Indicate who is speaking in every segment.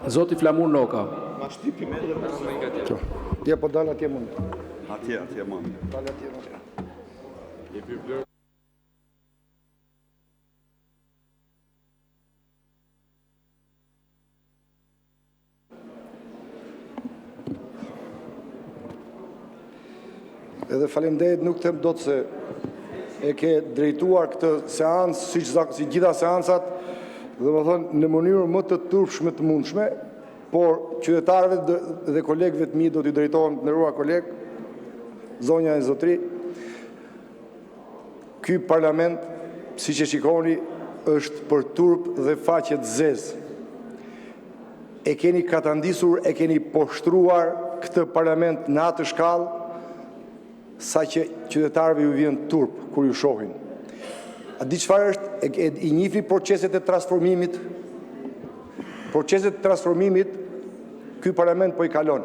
Speaker 1: Zoti Flamur Noka.
Speaker 2: Ma shtypi me dhe
Speaker 3: Tje po dalë atje mund.
Speaker 2: atje mund.
Speaker 3: Dalë atje mund. Edhe faleminderit nuk them dot se e ke drejtuar këtë seancë si gjitha seancat, dhe më thonë në mënyrë më të turpshme të mundshme, por qytetarëve dhe kolegëve të mi do t'i drejtohem të nderuar kolegë, zonja e zotri, ky parlament, siç e shikoni, është për turp dhe faqe të zezë. E keni katandisur, e keni poshtruar këtë parlament në atë shkallë, sa që qytetarëve ju vjen turp kur ju shohin. A di çfarë është? I njihni proceset e transformimit. Proceset e transformimit ky parlament po i kalon.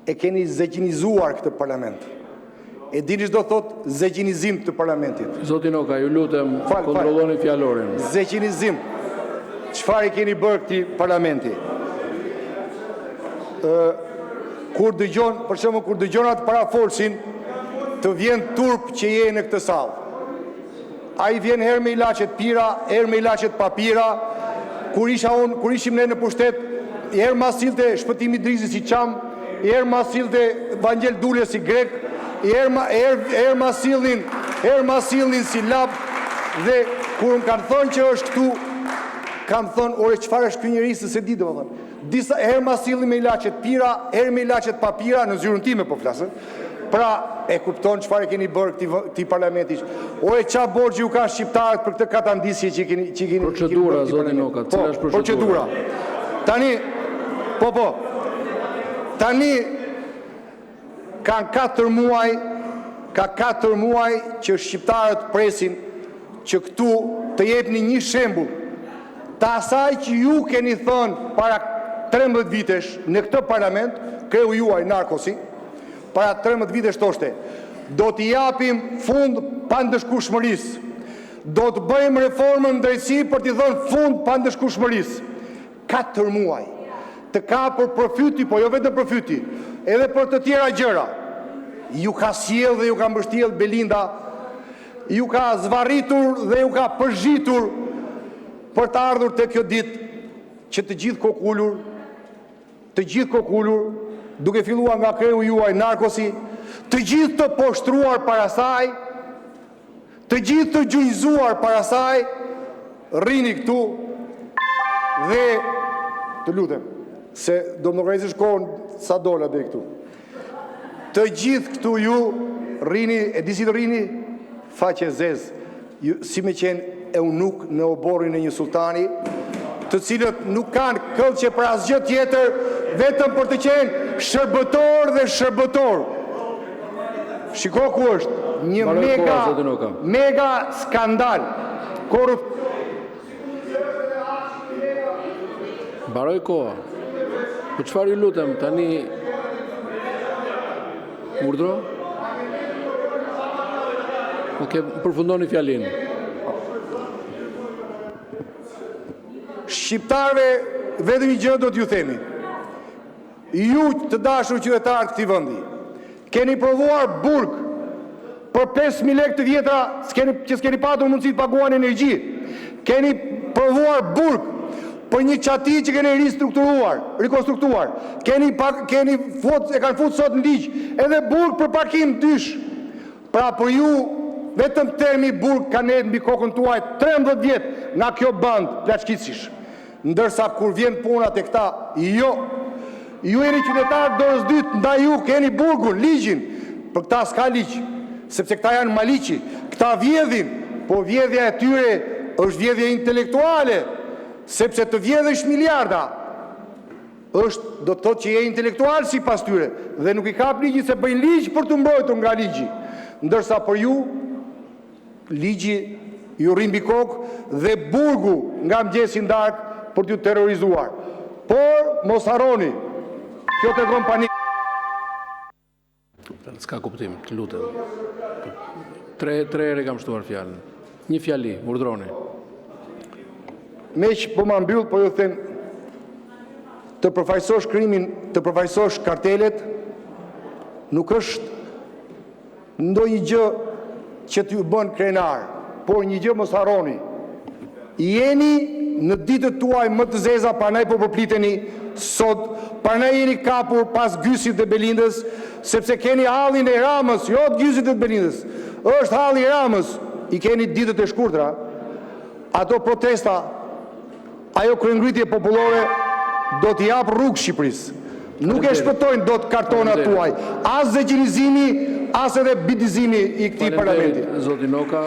Speaker 3: E keni zegjinizuar këtë parlament. E dini ç'do thotë zegjinizim të parlamentit.
Speaker 1: Zoti Noka, ju lutem kontrolloni fjalorin.
Speaker 3: Zegjinizim. Çfarë keni bërë këtij parlamenti? Kur dëgjon, për shembull, kur dëgjon atë parafolsin, të vjen turp që je në këtë sallë. A i vjen herë me ilaqet pira, herë me ilaqet papira, kur ishim ne në pushtet, herë ma silte Shpëtimi Drizi si qam, herë ma silte Vangjel Dule si grek, herë ma sillnin si lab, dhe kur më kanë thonë që është këtu, kam thonë, ore, çfarë është ky njeri se di domethënë. Disa herë ma sillnin me ilaqet pira, herë me ilaqet papira, në zyrën time po flasën. Pra, e kupton çfarë keni bërë këtij parlamenti. Ore, çfarë borxhi ju ka shqiptarët për këtë katandisje që keni
Speaker 1: Procedura, zoti Noka, cila është procedura?
Speaker 3: Tani, tani kanë 4 muaj që shqiptarët presin që këtu të jepni një shembull të asaj që ju keni thënë para 13 vitesh në këtë parlament, kreu juaj Narkosi, para 13 vitesh thoshte, do t'i japim fund pandëshkueshmërisë. Do të bëjmë reformën në drejtësi për t'i dhënë fund pandëshkueshmërisë. 4 muaj. Të kapur përfyti, po jo vetëm përfyti, edhe për të tjera gjëra. Ju ka sjell dhe ju ka mbështjell Belinda, ju ka zvarritur dhe ju ka përzhitur për të ardhur te kjo ditë që të gjithë kokullur, duke filluar nga kreu juaj Narkosi, të gjithë të poshtruar para saj, të gjithë të gjunjëzuar para saj, rrini këtu dhe të lutem, se do më rrezësh kohën sa dola dhe këtu. Të gjithë këtu ju rrini, e disi të rrini, faqe zezë, si me qenë eunuk në oborrin e një sultani, të cilët nuk kanë këllqe për asgjë tjetër, vetëm për të qenë shërbëtor dhe shërbëtor. Shiko ku është një mega skandal.
Speaker 1: Mbaroj koha. Po çfarë ju lutem tani? Urdhro? Okej, përfundoni fjalinë.
Speaker 3: Shqiptarëve vetëm një gjë do t'ju themi. Ju të dashur qytetarë të këtij vendi, keni provuar burg për 5.000 lekë të vjetra që s'keni patur mundësi të paguani energji. Keni provuar burg për një qati që keni rikonstruktuar. E kanë futur sot në ligj edhe burg për parkim dysh. Pra për ju vetëm termi burg ka ne mbi kokën tuaj 13 vjet nga kjo band plaçkicish. Ndërsa kur vjen puna te këta, jo. Ju jeni qytetarë dorës dytë, ndaj ju keni burgun, ligjin. Për këta s'ka ligj, sepse këta janë maliqi. Këta vjedhin, po vjedhja e tyre është vjedhja intelektuale, sepse të vjedhësh miliarda do të thotë që je intelektual sipas tyre dhe nuk i kap ligji se bëjnë ligj për të mbrojtur nga ligji. Ndërsa për ju ligji ju rrin mbi kokë dhe burgu nga mëngjesi darkë për t'ju terrorizuar. Por mos harroni, kjo tregon panik.
Speaker 1: S'ka kuptim, të lutem. Tre herë kam shtuar fjalën. Një fjali, urdhroni.
Speaker 3: Meq po ma mbyll, po ju them të përfaqësosh krimin, të përfaqësosh kartelet, nuk është ndonjë gjë që t'ju bën krenar, por një gjë mos harroni. Jeni në ditët tuaj më të zeza, prandaj po përpliteni sot, prandaj jeni kapur pas Gysit dhe Belindës, sepse keni hallin e Ramës, jo të Gysit dhe Belindës, është halli i Ramës, i keni ditët e shkurtra. Ato protesta, ajo kryengritje popullore do t'i jap rrugë Shqipërisë. Nuk e shpëtojnë do të kartonat tuaj, as zëgjinizimi, as edhe bidizimi i këtij parlamenti.
Speaker 1: Zoti Noka.